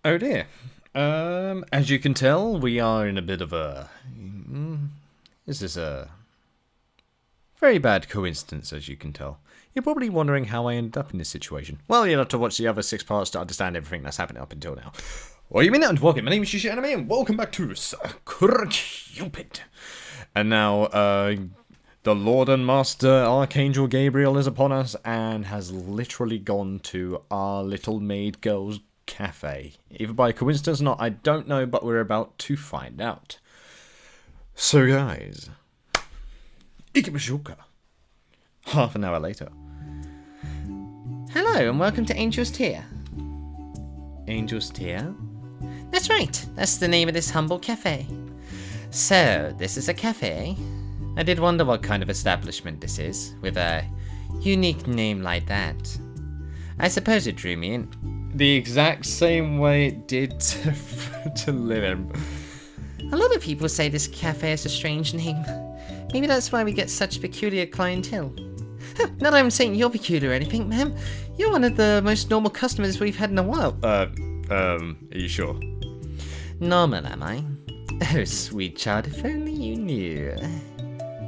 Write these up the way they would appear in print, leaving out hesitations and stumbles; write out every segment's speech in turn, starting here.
Oh dear. As you can tell, we are in a bit of a... This is a very bad coincidence, as you can tell. You're probably wondering how I ended up in this situation. Well, you'll have to watch the other 6 parts to understand everything that's happened up until now. Well, you mean that, and welcome. My name is Yuusha Anime, and welcome back to Sakura Cupid. And now, the Lord and Master Archangel Gabriel is upon us, and has literally gone to our little maid girl's cafe. Either by coincidence or not, I don't know, but we're about to find out. So guys, ikimashouka. Half an hour later. Hello and welcome to Angel's Tier. Angel's Tier? That's right, that's the name of this humble cafe. So, this is a cafe? I did wonder what kind of establishment this is, with a unique name like that. I suppose it drew me in. The exact same way it did to live in. A lot of people say this cafe has a strange name. Maybe that's why we get such peculiar clientele. Not that I'm saying you're peculiar or anything, ma'am. You're one of the most normal customers we've had in a while. Are you sure? Normal, am I? Oh, sweet child, if only you knew.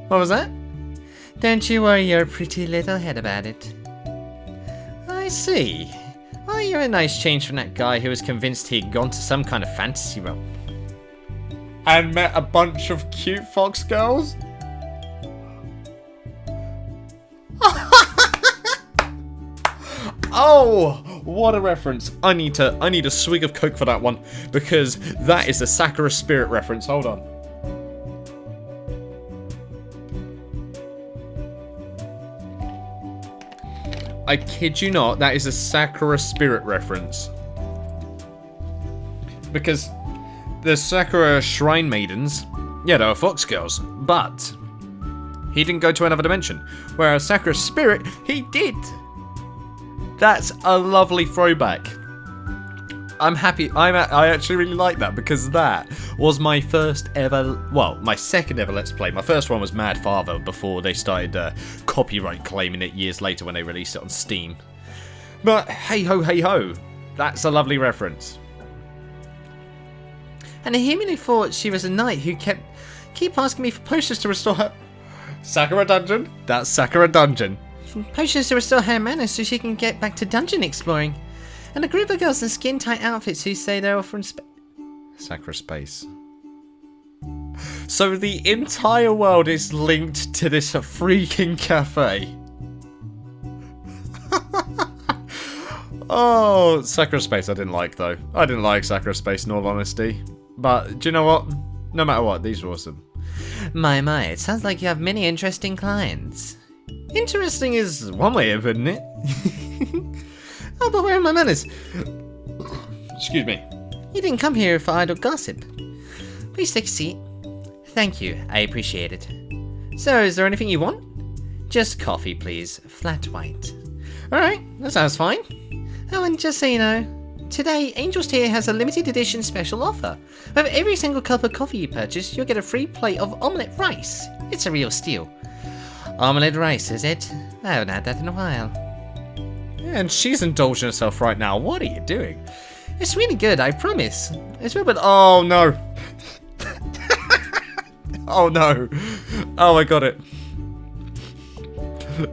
What was that? Don't you worry your pretty little head about it. I see. Well, you're a nice change from that guy who was convinced he'd gone to some kind of fantasy realm. And met a bunch of cute fox girls? Oh, what a reference. I need a swig of Coke for that one, because that is a Sakura Spirit reference. Hold on. I kid you not, that is a Sakura Spirit reference. Because the Sakura Shrine Maidens, yeah, they were fox girls, but he didn't go to another dimension. Whereas Sakura Spirit, he did. That's a lovely throwback. I'm happy. I actually really like that, because that was my first ever, well, my second ever Let's Play. My first one was Mad Father before they started copyright claiming it years later when they released it on Steam. But hey ho, that's a lovely reference. And I humanly thought she was a knight who keep asking me for potions to restore her... Sakura Dungeon? That's Sakura Dungeon. Potions to restore her mana so she can get back to dungeon exploring. And a group of girls in skin-tight outfits who say they're offering Sakura Space. So the entire world is linked to this freaking cafe. Oh, Sakura Space I didn't like, though. I didn't like Sakura Space in all honesty. But do you know what? No matter what, these are awesome. My, it sounds like you have many interesting clients. Interesting is one way of putting it. Oh, but where are my manners? Excuse me. You didn't come here for idle gossip. Please take a seat. Thank you, I appreciate it. So, is there anything you want? Just coffee, please. Flat white. Alright, that sounds fine. Oh, and just so you know, today, Angel's Tier has a limited edition special offer. With every single cup of coffee you purchase, you'll get a free plate of omelette rice. It's a real steal. Omelette rice, is it? I haven't had that in a while. Yeah, and she's indulging herself right now. What are you doing? It's really good, I promise. It's real, but oh no. Oh no. Oh, I got it.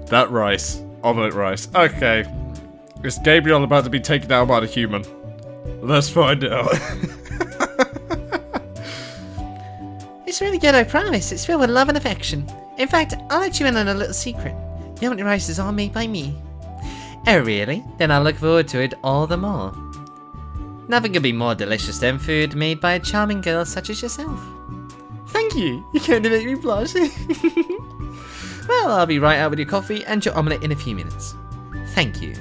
That rice. Omelette rice. Okay. Is Gabriel about to be taken down by the human? Let's find out. It's really good, I promise. It's filled with love and affection. In fact, I'll let you in on a little secret. The omelette rice is all made by me. Oh, really? Then I'll look forward to it all the more. Nothing could be more delicious than food made by a charming girl such as yourself. Thank you. You're going to make me blush. Well, I'll be right out with your coffee and your omelette in a few minutes. Thank you.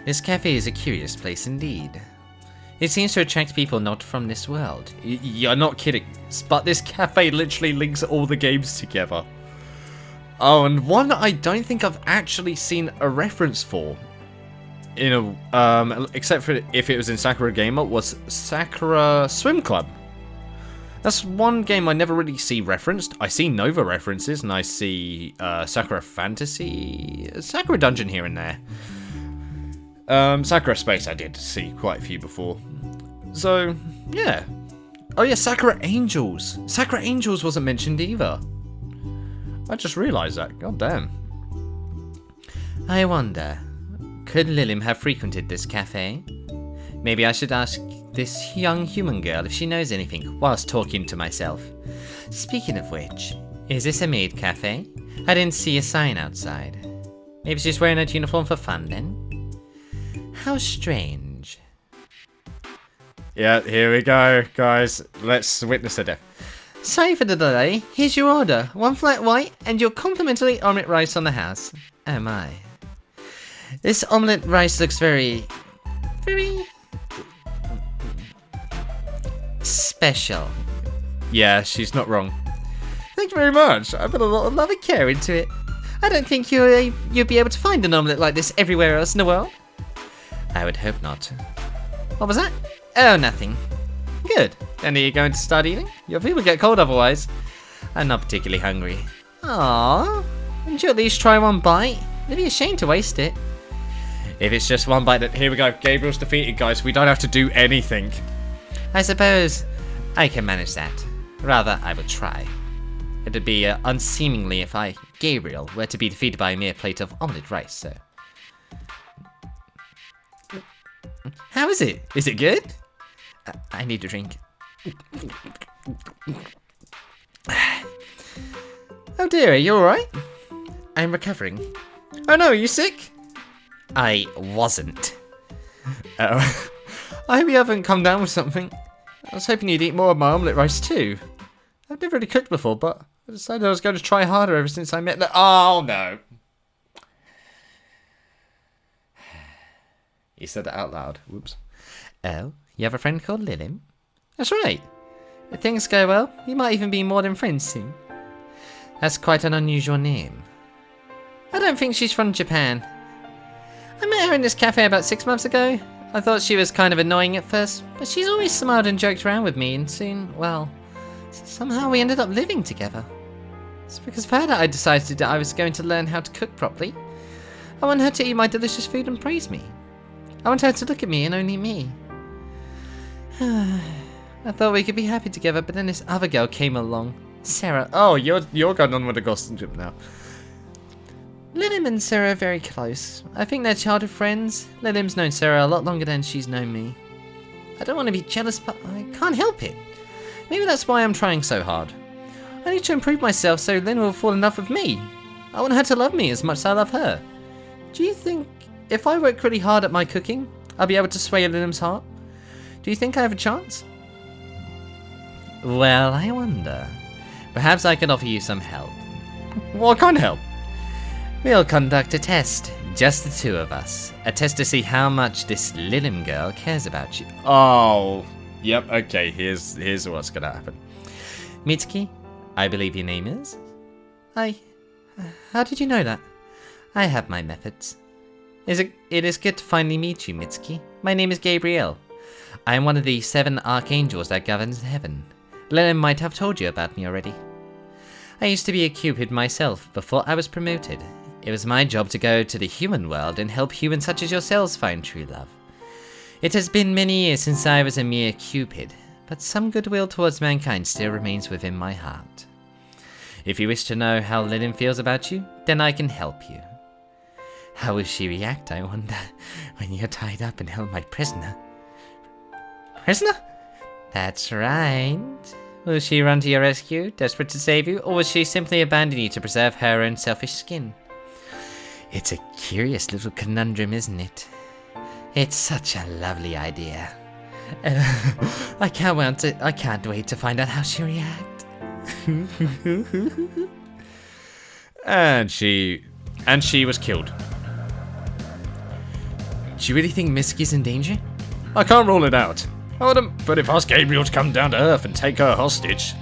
This cafe is a curious place indeed. It seems to attract people not from this world. You're not kidding. But this cafe literally links all the games together. Oh, and one I don't think I've actually seen a reference for, in a except for if it was in Sakura Gamer, was Sakura Swim Club. That's one game I never really see referenced. I see Nova references, and I see Sakura Fantasy, Sakura Dungeon here and there. Sakura Space I did see quite a few before. So, yeah. Oh yeah, Sakura Angels. Sakura Angels wasn't mentioned either. I just realised that. God damn. I wonder, could Lilim have frequented this cafe? Maybe I should ask this young human girl if she knows anything, whilst talking to myself. Speaking of which, is this a maid cafe? I didn't see a sign outside. Maybe she's wearing a uniform for fun then? How strange. Yeah, here we go, guys. Let's witness a death. Sorry for the delay. Here's your order. 1 flat white and your complimentary omelette rice on the house. Oh my. This omelette rice looks very special. Yeah, she's not wrong. Thank you very much. I put a lot of love and care into it. I don't think you'd be able to find an omelette like this everywhere else in the world. I would hope not. What was that? Oh, nothing. Good. And are you going to start eating? Your food will get cold otherwise. I'm not particularly hungry. Aww. Wouldn't you at least try one bite? It'd be a shame to waste it. If it's just one bite, then here we go. Gabriel's defeated, guys. We don't have to do anything. I suppose I can manage that. Rather, I will try. It'd be unseemly if I, Gabriel, were to be defeated by a mere plate of omelette rice, so... How is it? Is it good? I need a drink. Oh dear, are you alright? I'm recovering. Oh no, are you sick? I wasn't. Oh. I hope you haven't come down with something. I was hoping you'd eat more of my omelette rice too. I've never really cooked before, but I decided I was going to try harder ever since I met the— Oh no. He said it out loud. Whoops. Oh, you have a friend called Lilim? That's right. If things go well, you might even be more than friends soon. That's quite an unusual name. I don't think she's from Japan. I met her in this cafe about 6 months ago. I thought she was kind of annoying at first, but she's always smiled and joked around with me, and soon, well, somehow we ended up living together. It's because of her that I decided that I was going to learn how to cook properly. I want her to eat my delicious food and praise me. I want her to look at me and only me. I thought we could be happy together, but then this other girl came along. Sarah. Oh, you're going on with the gossip now. Lilim and Sarah are very close. I think they're childhood friends. Lilim's known Sarah a lot longer than she's known me. I don't want to be jealous, but I can't help it. Maybe that's why I'm trying so hard. I need to improve myself so Lin will fall in love with me. I want her to love me as much as I love her. Do you think if I work really hard at my cooking, I'll be able to sway Lilim's heart? Do you think I have a chance? Well, I wonder. Perhaps I can offer you some help. What kind of help? We'll conduct a test, just the two of us. A test to see how much this Lilim girl cares about you. Oh, yep, okay, here's what's gonna happen. Mitsuki, I believe your name is? How did you know that? I have my methods. It is good to finally meet you, Mitsuki. My name is Gabriel. I am one of the 7 archangels that governs heaven. Lilim might have told you about me already. I used to be a Cupid myself before I was promoted. It was my job to go to the human world and help humans such as yourselves find true love. It has been many years since I was a mere Cupid, but some goodwill towards mankind still remains within my heart. If you wish to know how Lilim feels about you, then I can help you. How will she react, I wonder, when you're tied up and held my prisoner? Prisoner? That's right. Will she run to your rescue, desperate to save you, or will she simply abandon you to preserve her own selfish skin? It's a curious little conundrum, isn't it? It's such a lovely idea. I can't wait to find out how she'll react. And she was killed. Do you really think Mitsuki's in danger? I can't rule it out. I wouldn't, but if asked Gabriel to come down to Earth and take her hostage,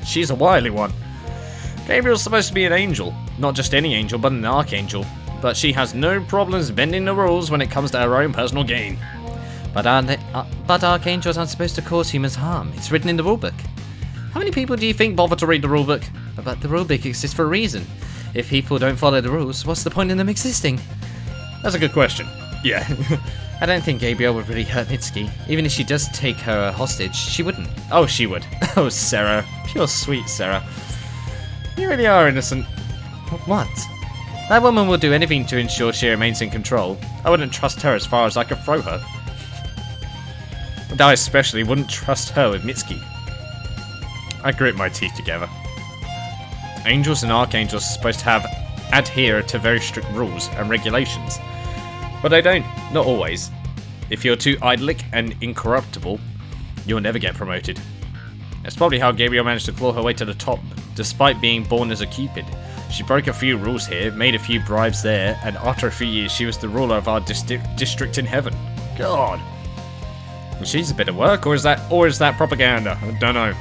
she's a wily one. Gabriel's supposed to be an angel, not just any angel, but an archangel. But she has no problems bending the rules when it comes to her own personal gain. But archangels aren't supposed to cause humans harm. It's written in the rulebook. How many people do you think bother to read the rulebook? But the rulebook exists for a reason. If people don't follow the rules, what's the point in them existing? That's a good question. Yeah. I don't think Gabriel would really hurt Mitsuki. Even if she does take her hostage, she wouldn't. Oh, she would. Oh, Sarah. Pure sweet Sarah. You really are innocent. What? That woman will do anything to ensure she remains in control. I wouldn't trust her as far as I could throw her. And I especially wouldn't trust her with Mitsuki. I grit my teeth together. Angels and archangels are supposed to adhere to very strict rules and regulations. But they don't. Not always. If you're too idyllic and incorruptible, you'll never get promoted. That's probably how Gabriel managed to claw her way to the top, despite being born as a Cupid. She broke a few rules here, made a few bribes there, and after a few years she was the ruler of our district in heaven. God. She's a bit of work, or is that propaganda? I don't know.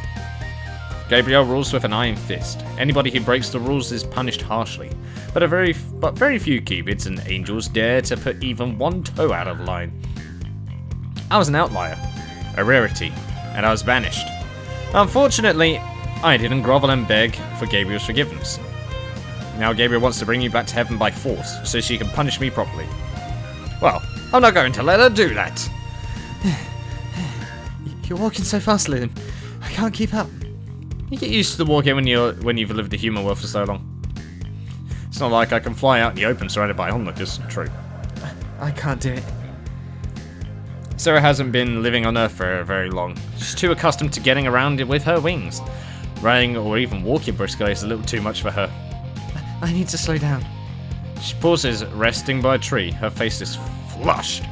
Gabriel rules with an iron fist. Anybody who breaks the rules is punished harshly, but very few Cupids and angels dare to put even one toe out of line. I was an outlier, a rarity, and I was banished. Unfortunately, I didn't grovel and beg for Gabriel's forgiveness. Now Gabriel wants to bring you back to heaven by force, so she can punish me properly. Well, I'm not going to let her do that. You're walking so fast, Liam. I can't keep up. You get used to the walking when you've lived the human world for so long. It's not like I can fly out in the open surrounded by onlookers. True. I can't do it. Sarah hasn't been living on Earth for very long. She's too accustomed to getting around with her wings. Running or even walking briskly is a little too much for her. I need to slow down. She pauses, resting by a tree. Her face is flushed.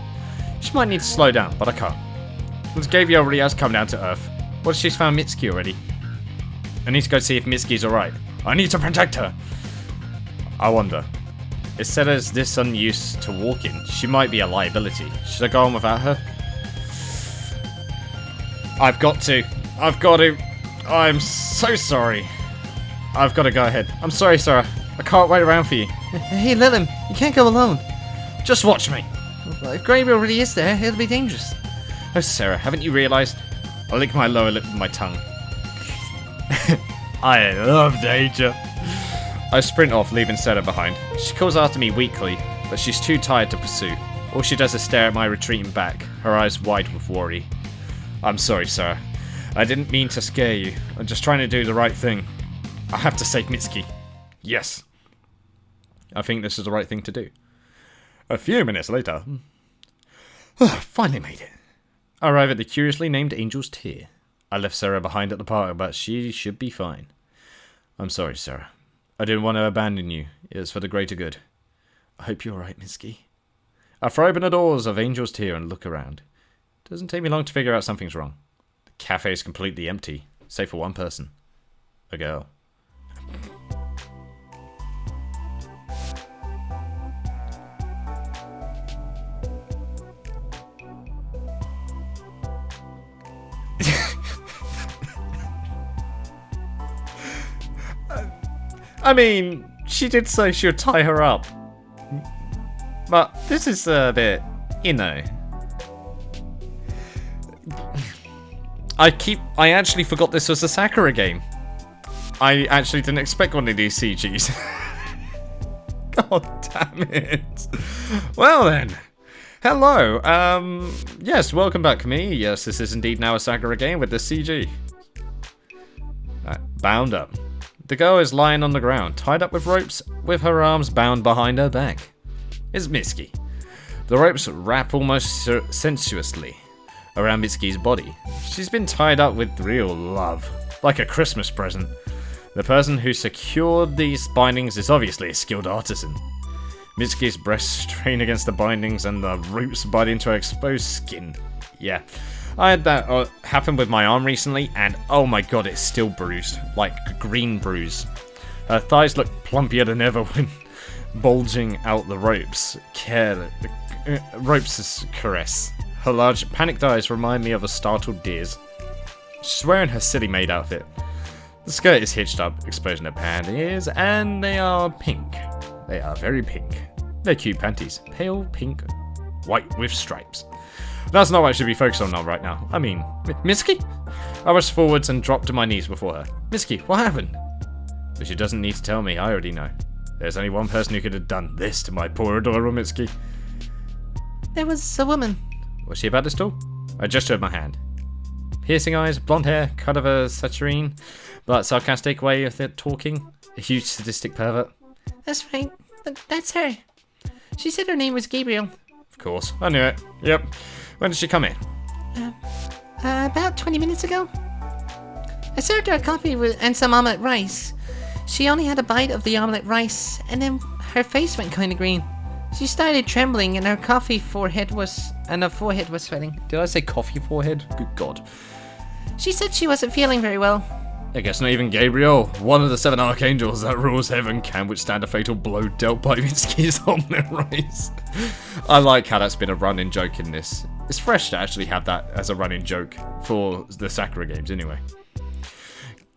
She might need to slow down, but I can't. Since Gabriel really has come down to Earth, what if she's found Mitsuki already? I need to go see if Mitsuki's alright. I need to protect her! I wonder. If Sarah's this unused to walking, she might be a liability. Should I go on without her? I've got to. I'm so sorry. I've got to go ahead. I'm sorry, Sarah. I can't wait around for you. Hey, let him. You can't go alone. Just watch me. Well, if Gabriel really is there, it'll be dangerous. Oh, Sarah, haven't you realised? I lick my lower lip with my tongue. I love danger. I sprint off, leaving Sarah behind. She calls after me weakly, but she's too tired to pursue. All she does is stare at my retreating back, her eyes wide with worry. I'm sorry, Sarah. I didn't mean to scare you. I'm just trying to do the right thing. I have to save Mitsuki. Yes. I think this is the right thing to do. A few minutes later. Finally made it. I arrive at the curiously named Angel's Tier. I left Sarah behind at the park, but she should be fine. I'm sorry, Sarah. I didn't want to abandon you. It was for the greater good. I hope you're alright, Mitsuki. I throw open the doors of Angel's Tier and look around. It doesn't take me long to figure out something's wrong. The cafe is completely empty, save for one person. A girl. I mean, she did say she would tie her up. But this is a bit, you know. I actually forgot this was a Sakura game. I actually didn't expect one of these CGs. God damn it. Well then. Hello. Yes, welcome back, me. Yes, this is indeed now a Sakura game with the CG. Bound up. The girl is lying on the ground, tied up with ropes, with her arms bound behind her back. It's Mitsuki. The ropes wrap almost sensuously around Mitsuki's body. She's been tied up with real love, like a Christmas present. The person who secured these bindings is obviously a skilled artisan. Mitsuki's breasts strain against the bindings and the ropes bite into her exposed skin. Yeah. I had that happen with my arm recently, and oh my god, it's still bruised. Like a green bruise. Her thighs look plumpier than ever when bulging out the ropes. Ropes' caress. Her large, panicked eyes remind me of a startled deer's. She's wearing her silly maid outfit. The skirt is hitched up, exposing her panties, and they are pink. They are very pink. They're cute panties. Pale pink, white with stripes. That's not what I should be focused on right now. I mean, Mitsuki? I rushed forwards and dropped to my knees before her. Mitsuki, what happened? But she doesn't need to tell me, I already know. There's only one person who could have done this to my poor adorable Mitsuki. There was a woman. Was she about this tall? I gestured my hand. Piercing eyes, blonde hair, cut of a saturine, but sarcastic way of talking. A huge sadistic pervert. That's right. That's her. She said her name was Gabriel. Of course, I knew it. Yep. When did she come in? About 20 minutes ago. I served her a coffee and some omelette rice. She only had a bite of the omelette rice, and then her face went kind of green. She started trembling, and her forehead was sweating. Did I say coffee forehead? Good God. She said she wasn't feeling very well. I guess not even Gabriel, one of the 7 archangels that rules heaven, can withstand a fatal blow dealt by Mitsuki's omelette rice. I like how that's been a running joke in this. It's fresh to actually have that as a running joke for the Sakura games anyway.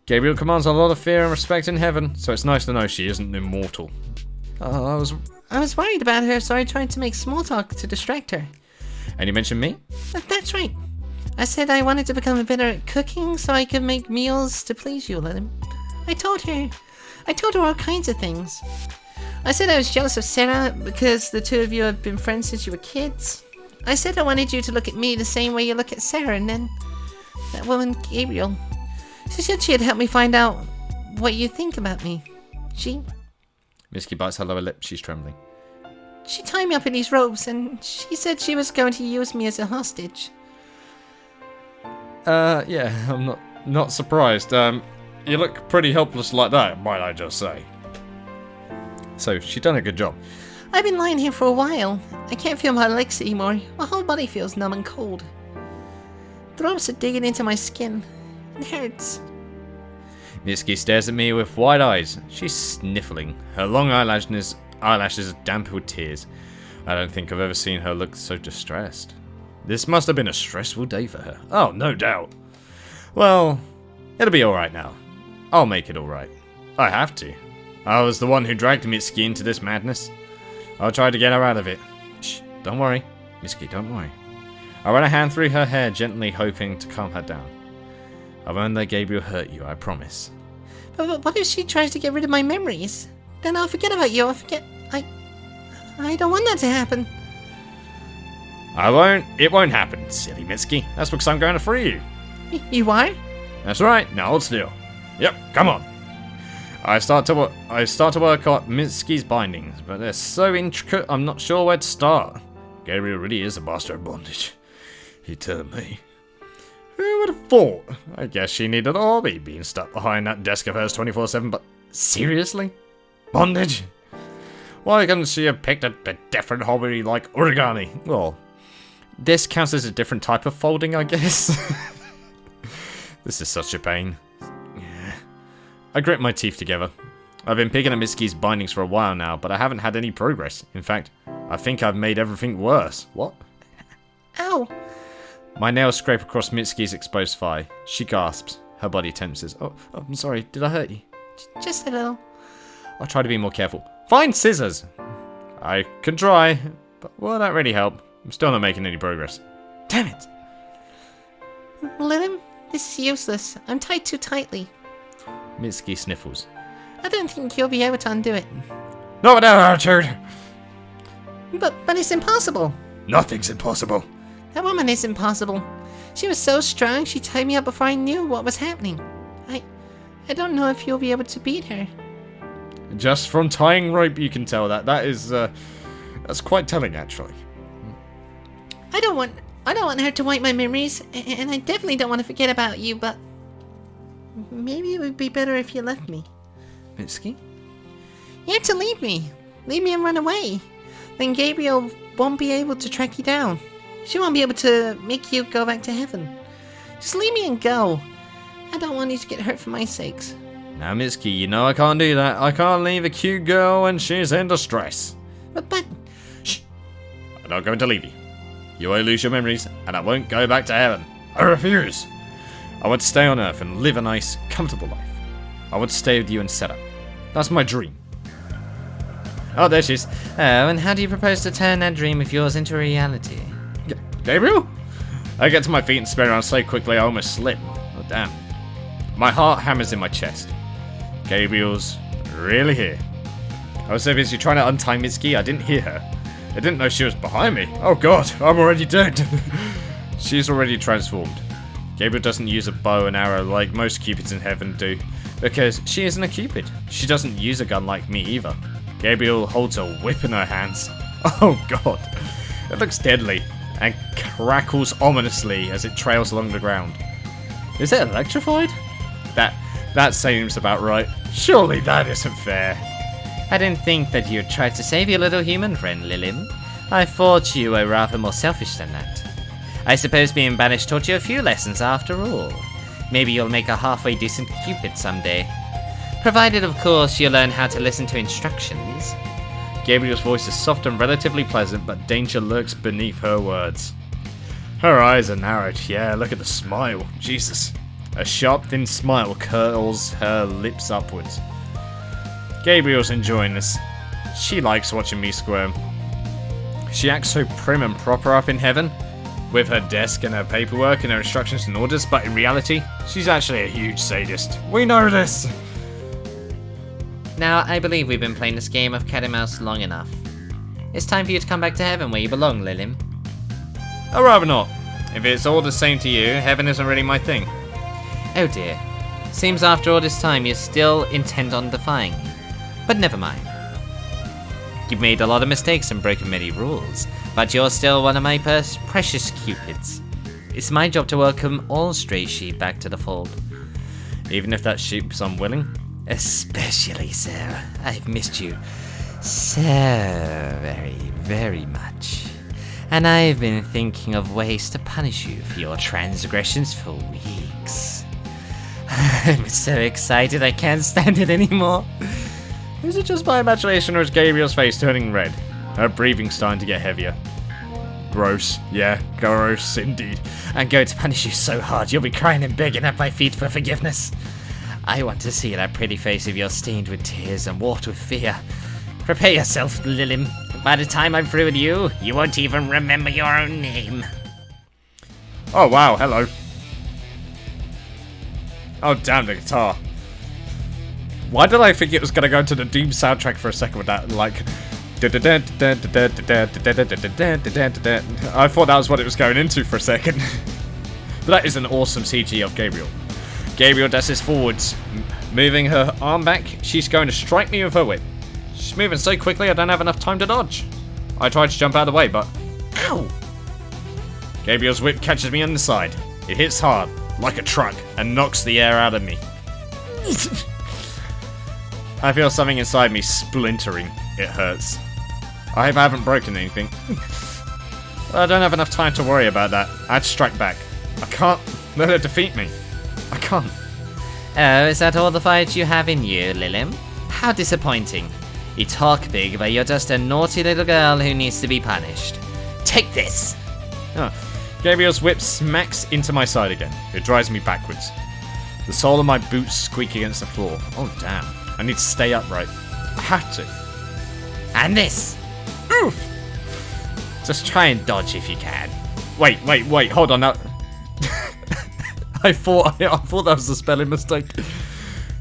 Gabriel commands a lot of fear and respect in heaven, so it's nice to know she isn't immortal. I was worried about her, so I tried to make small talk to distract her. And you mentioned me? That's right. I said I wanted to become better at cooking so I could make meals to please you, Lilim. I told her all kinds of things. I said I was jealous of Sarah because the two of you have been friends since you were kids. I said I wanted you to look at me the same way you look at Sarah, and then that woman, Gabriel, she said she'd help me find out what you think about me. Mitsuki bites her lower lip, she's trembling. She tied me up in these ropes, and she said she was going to use me as a hostage. Yeah, I'm not surprised. You look pretty helpless like that, might I just say. So, she done a good job. I've been lying here for a while. I can't feel my legs anymore. My whole body feels numb and cold. The ropes are digging into my skin. It hurts. Mitsuki stares at me with wide eyes. She's sniffling. Her long eyelashes are damp with tears. I don't think I've ever seen her look so distressed. This must have been a stressful day for her. Oh, no doubt. Well, it'll be alright now. I'll make it alright. I have to. I was the one who dragged Mitsuki into this madness. I'll try to get her out of it. Shh, don't worry. Mitsuki, don't worry. I run a hand through her hair, gently hoping to calm her down. I won't let Gabriel hurt you, I promise. But what if she tries to get rid of my memories? Then I'll forget about you. I don't want that to happen. I won't. It won't happen, silly Mitsuki. That's because I'm going to free you. You are? That's right. Now hold still. Yep, come on. I start to work on Mitsuki's bindings, but they're so intricate I'm not sure where to start. Gabriel really is a master of bondage. He told me. Who would have thought? I guess she needed a hobby, being stuck behind that desk of hers 24/7, but seriously? Bondage? Why couldn't she have picked a different hobby like origami? Well, this counts as a different type of folding, I guess. This is such a pain. I grit my teeth together. I've been picking at Mitsuki's bindings for a while now, but I haven't had any progress. In fact, I think I've made everything worse. What? Ow! My nails scrape across Mitsuki's exposed thigh. She gasps. Her body tenses. Oh, I'm sorry. Did I hurt you? Just a little. I'll try to be more careful. Find scissors! I can try, but will that really help? I'm still not making any progress. Damn it! Lilim, this is useless. I'm tied too tightly. Mitsuki sniffles. I don't think you'll be able to undo it. Not without Richard! But it's impossible. Nothing's impossible. That woman is impossible. She was so strong, she tied me up before I knew what was happening. I don't know if you'll be able to beat her. Just from tying rope, you can tell that. That's quite telling, actually. I don't want her to wipe my memories, and I definitely don't want to forget about you, but maybe it would be better if you left me. Mitsuki? You have to leave me. Leave me and run away. Then Gabriel won't be able to track you down. She won't be able to make you go back to heaven. Just leave me and go. I don't want you to get hurt for my sakes. Now, Mitsuki, you know I can't do that. I can't leave a cute girl when she's in distress. But... Shh! I'm not going to leave you. You won't lose your memories, and I won't go back to heaven. I refuse. I want to stay on Earth and live a nice, comfortable life. I want to stay with you and set up. That's my dream. Oh, there she is. Oh, and how do you propose to turn that dream of yours into reality? Gabriel? I get to my feet and spin around so quickly I almost slip. Oh, damn. My heart hammers in my chest. Gabriel's really here. I was so busy trying to untie Mitsuki, I didn't hear her. I didn't know she was behind me. Oh god, I'm already dead. She's already transformed. Gabriel doesn't use a bow and arrow like most Cupids in heaven do, because she isn't a Cupid. She doesn't use a gun like me either. Gabriel holds a whip in her hands. Oh god, it looks deadly, and crackles ominously as it trails along the ground. Is it electrified? That seems about right. Surely that isn't fair. I didn't think that you'd try to save your little human friend, Lilim. I thought you were rather more selfish than that. I suppose being banished taught you a few lessons after all. Maybe you'll make a halfway decent Cupid someday. Provided, of course, you learn how to listen to instructions. Gabriel's voice is soft and relatively pleasant, but danger lurks beneath her words. Her eyes are narrowed. Yeah, look at the smile. Jesus. A sharp, thin smile curls her lips upwards. Gabriel's enjoying this. She likes watching me squirm. She acts so prim and proper up in heaven, with her desk and her paperwork and her instructions and orders, but in reality, she's actually a huge sadist. We know this! Now, I believe we've been playing this game of cat and mouse long enough. It's time for you to come back to heaven where you belong, Lilim. I'd rather not. If it's all the same to you, heaven isn't really my thing. Oh dear. Seems after all this time you're still intent on defying me. But never mind. You've made a lot of mistakes and broken many rules, but you're still one of my precious Cupids. It's my job to welcome all stray sheep back to the fold. Even if that sheep's unwilling? Especially so. I've missed you so very, very much. And I've been thinking of ways to punish you for your transgressions for weeks. I'm so excited I can't stand it anymore. Is it just my imagination or is Gabriel's face turning red? Her breathing's starting to get heavier. Gross. Yeah, gross indeed. I'm going to punish you so hard you'll be crying and begging at my feet for forgiveness. I want to see that pretty face of yours stained with tears and warped with fear. Prepare yourself, Lilim. By the time I'm through with you, you won't even remember your own name. Oh wow, hello. Oh damn, the guitar. Why did I think it was gonna go to the Doom soundtrack for a second with that, like... I thought that was what it was going into for a second. But that is an awesome CG of Gabriel. Gabriel dashes forwards, moving her arm back. She's going to strike me with her whip. She's moving so quickly I don't have enough time to dodge. I tried to jump out of the way, but... Ow! Gabriel's whip catches me on the side. It hits hard, like a truck, and knocks the air out of me. I feel something inside me splintering. It hurts. I hope I haven't broken anything. I don't have enough time to worry about that. I had to strike back. I can't let her defeat me. I can't. Oh, is that all the fight you have in you, Lilim? How disappointing. You talk big, but you're just a naughty little girl who needs to be punished. Take this! Oh. Gabriel's whip smacks into my side again. It drives me backwards. The sole of my boots squeak against the floor. Oh damn. I need to stay upright. I have to. And this! Oof! Just try and dodge if you can. Wait, hold on now. I thought that was a spelling mistake.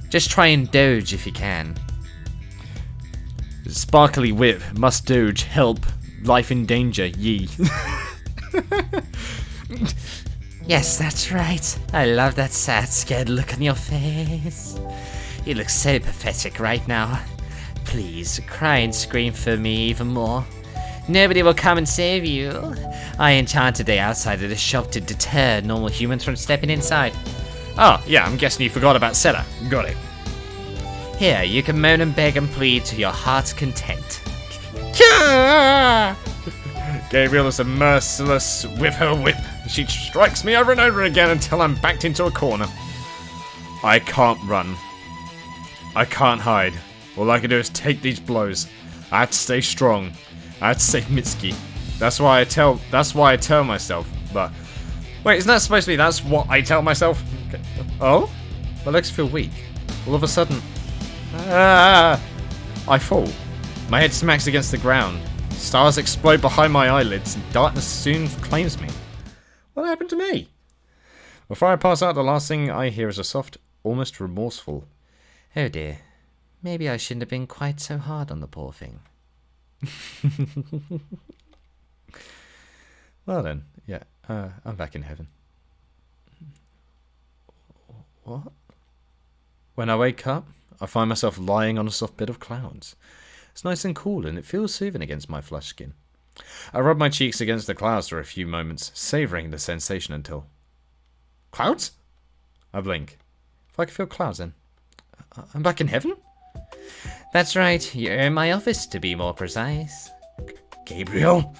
Just try and dodge if you can. Sparkly whip, must dodge, help, life in danger, ye. Yes, that's right. I love that sad, scared look on your face. You look so pathetic right now. Please, cry and scream for me even more. Nobody will come and save you. I enchanted a outside of the shop to deter normal humans from stepping inside. Oh, yeah, I'm guessing you forgot about Senna. Got it. Here, you can moan and beg and plead to your heart's content. Gabriel is merciless with her whip. She strikes me over and over again until I'm backed into a corner. I can't run. I can't hide. All I can do is take these blows. I have to stay strong. I have to save Mitsuki. That's why I tell myself. But wait, isn't that supposed to be that's what I tell myself? Okay. Oh? My legs feel weak. All of a sudden, I fall. My head smacks against the ground. Stars explode behind my eyelids, and darkness soon claims me. What happened to me? Before I pass out, the last thing I hear is a soft, almost remorseful, "Oh dear, maybe I shouldn't have been quite so hard on the poor thing." Well then, yeah, I'm back in heaven. What? When I wake up, I find myself lying on a soft bed of clouds. It's nice and cool, and it feels soothing against my flushed skin. I rub my cheeks against the clouds for a few moments, savouring the sensation until... Clouds? I blink. If I could feel clouds then... I'm back in heaven? That's right, you're in my office to be more precise. Gabriel?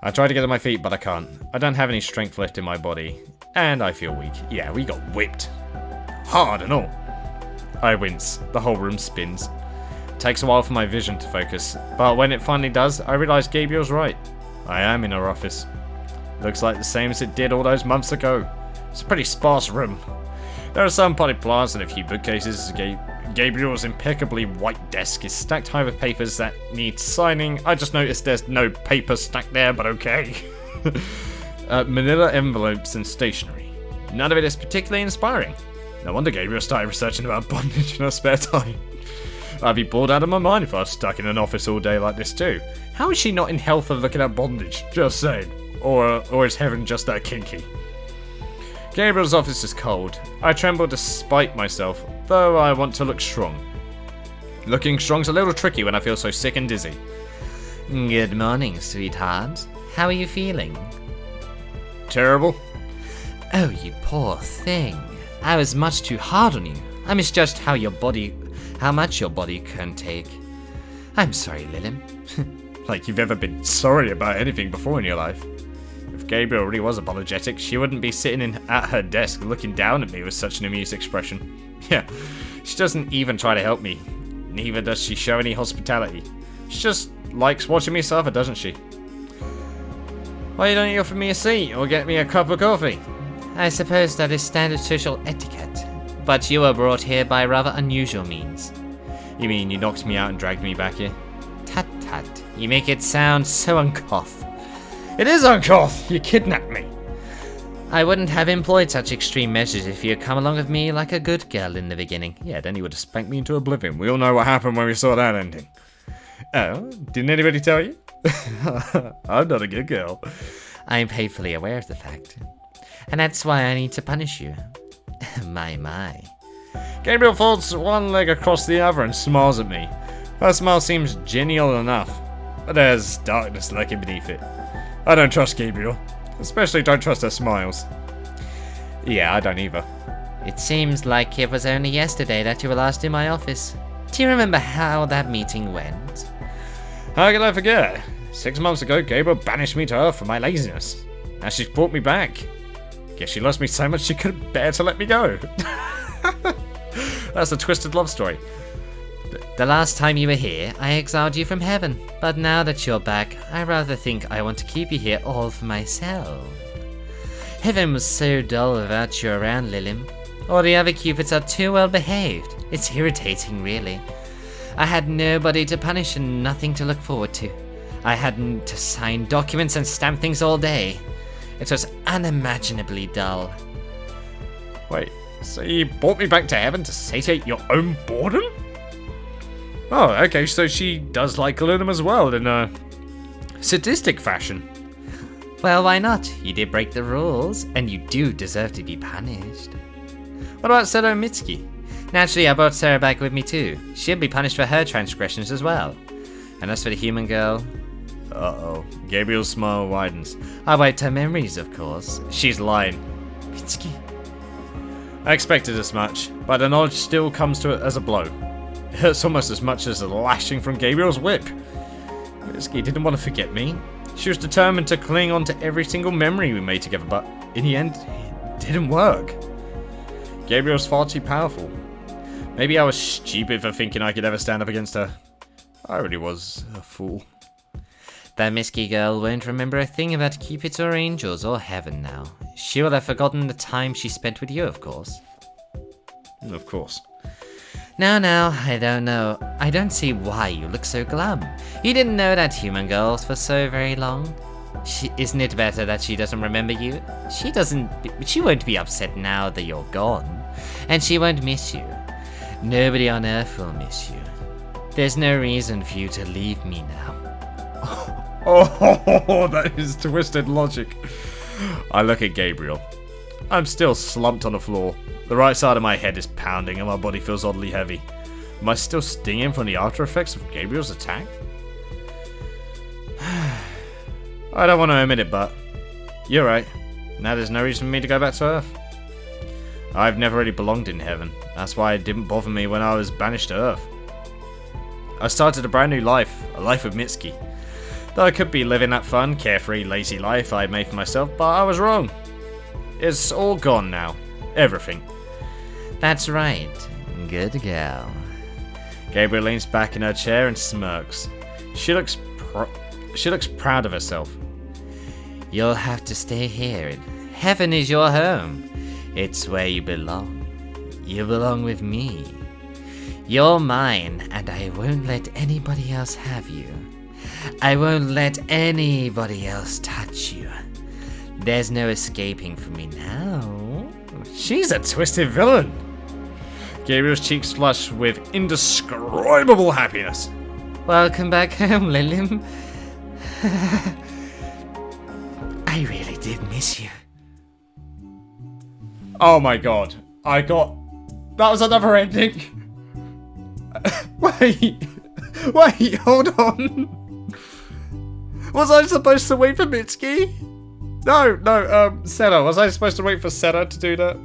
I try to get on my feet, but I can't. I don't have any strength left in my body, and I feel weak. Yeah, we got whipped. Hard and all. I wince. The whole room spins. It takes a while for my vision to focus, but when it finally does, I realise Gabriel's right. I am in her office. Looks like the same as it did all those months ago. It's a pretty sparse room. There are some potted plants and a few bookcases. Gabriel's impeccably white desk is stacked high with papers that need signing. I just noticed there's no paper stacked there, but okay. Manila envelopes and stationery. None of it is particularly inspiring. No wonder Gabriel started researching about bondage in her spare time. I'd be bored out of my mind if I was stuck in an office all day like this too. How is she not in hell for looking at bondage? Just saying. Or is heaven just that kinky? Gabriel's office is cold. I tremble despite myself, though I want to look strong. Looking strong's a little tricky when I feel so sick and dizzy. Good morning, sweetheart. How are you feeling? Terrible. Oh, you poor thing. I was much too hard on you. I misjudged how much your body can take. I'm sorry, Lilim. Like you've ever been sorry about anything before in your life. If Gabriel really was apologetic, she wouldn't be sitting at her desk looking down at me with such an amused expression. Yeah, she doesn't even try to help me. Neither does she show any hospitality. She just likes watching me suffer, doesn't she? Why don't you offer me a seat or get me a cup of coffee? I suppose that is standard social etiquette, but you were brought here by rather unusual means. You mean you knocked me out and dragged me back here? Tut tut, you make it sound so uncouth. It is uncouth! You kidnapped me! I wouldn't have employed such extreme measures if you had come along with me like a good girl in the beginning. Yeah, then you would have spanked me into oblivion. We all know what happened when we saw that ending. Oh, didn't anybody tell you? I'm not a good girl. I'm painfully aware of the fact. And that's why I need to punish you. My. Gabriel folds one leg across the other and smiles at me. Her smile seems genial enough, but there's darkness lurking beneath it. I don't trust Gabriel. Especially don't trust her smiles. Yeah, I don't either. It seems like it was only yesterday that you were last in my office. Do you remember how that meeting went? How could I forget? 6 months ago, Gabriel banished me to Earth for my laziness. Now she's brought me back. Guess she loves me so much she couldn't bear to let me go. That's a twisted love story. The last time you were here, I exiled you from heaven, but now that you're back, I rather think I want to keep you here all for myself. Heaven was so dull without you around, Lilim. All the other Cupids are too well behaved. It's irritating, really. I had nobody to punish and nothing to look forward to. I had to sign documents and stamp things all day. It was unimaginably dull. Wait, so you brought me back to heaven to satiate your own boredom? Oh, okay, so she does like Aluminum as well, in a sadistic fashion. Well, why not? You did break the rules, and you do deserve to be punished. What about Seto Mitsuki? Naturally, I brought Sarah back with me too. She'll be punished for her transgressions as well. And as for the human girl... Uh-oh. Gabriel's smile widens. I wiped her memories, of course. She's lying. Mitsuki. I expected as much, but the knowledge still comes to it as a blow. It hurts almost as much as the lashing from Gabriel's whip. Mitsuki didn't want to forget me. She was determined to cling on to every single memory we made together, but in the end, it didn't work. Gabriel's far too powerful. Maybe I was stupid for thinking I could ever stand up against her. I really was a fool. That Mitsuki girl won't remember a thing about Cupids or angels or heaven now. She will have forgotten the time she spent with you, of course. Of course. Now, I don't know. I don't see why you look so glum. You didn't know that human girl for so very long. Isn't it better that she doesn't remember you? She won't be upset now that you're gone. And she won't miss you. Nobody on Earth will miss you. There's no reason for you to leave me now. Oh, that is twisted logic. I look at Gabriel. I'm still slumped on the floor. The right side of my head is pounding and my body feels oddly heavy. Am I still stinging from the after effects of Gabriel's attack? I don't want to admit it, but you're right. Now there's no reason for me to go back to Earth. I've never really belonged in heaven. That's why it didn't bother me when I was banished to Earth. I started a brand new life, a life with Mitsuki. Though I could be living that fun, carefree, lazy life I made for myself, but I was wrong. It's all gone now. Everything. That's right. Good girl. Gabriel leans back in her chair and smirks. She looks proud of herself. You'll have to stay here. Heaven is your home. It's where you belong. You belong with me. You're mine, and I won't let anybody else have you. I won't let anybody else touch you. There's no escaping from me now. She's a twisted villain. Gabriel's cheeks flush with indescribable happiness. Welcome back home, Lilim. I really did miss you. Oh my god. That was another ending. Wait, hold on. Was I supposed to wait for Mitsuki? No, Senna. Was I supposed to wait for Senna to do that?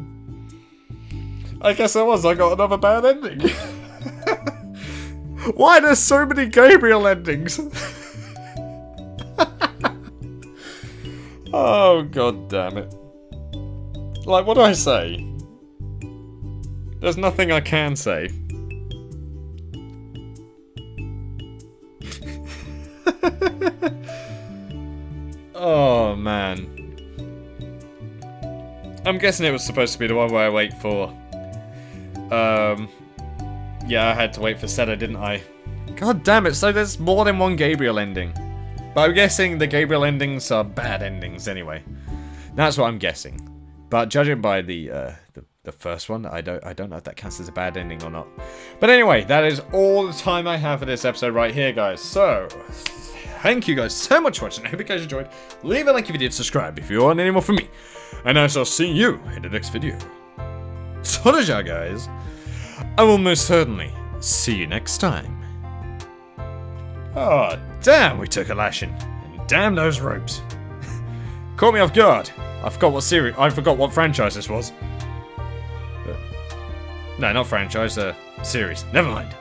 I guess I was. I got another bad ending. Why there's so many Gabriel endings? Oh, god damn it. Like, what do I say? There's nothing I can say. Oh, man. I'm guessing it was supposed to be the one where I wait for... Yeah, I had to wait for Senna, didn't I? God damn it, so there's more than one Gabriel ending. But I'm guessing the Gabriel endings are bad endings anyway. That's what I'm guessing. But judging by the first one, I don't know if that counts as a bad ending or not. But anyway, that is all the time I have for this episode right here, guys. So, thank you guys so much for watching. I hope you guys enjoyed. Leave a like if you did, subscribe if you want any more from me. And I shall see you in the next video. So, guys, I will most certainly see you next time. Oh, damn, we took a lashing. And damn those ropes. Caught me off guard. I forgot what franchise this was. No, not franchise, series. Never mind.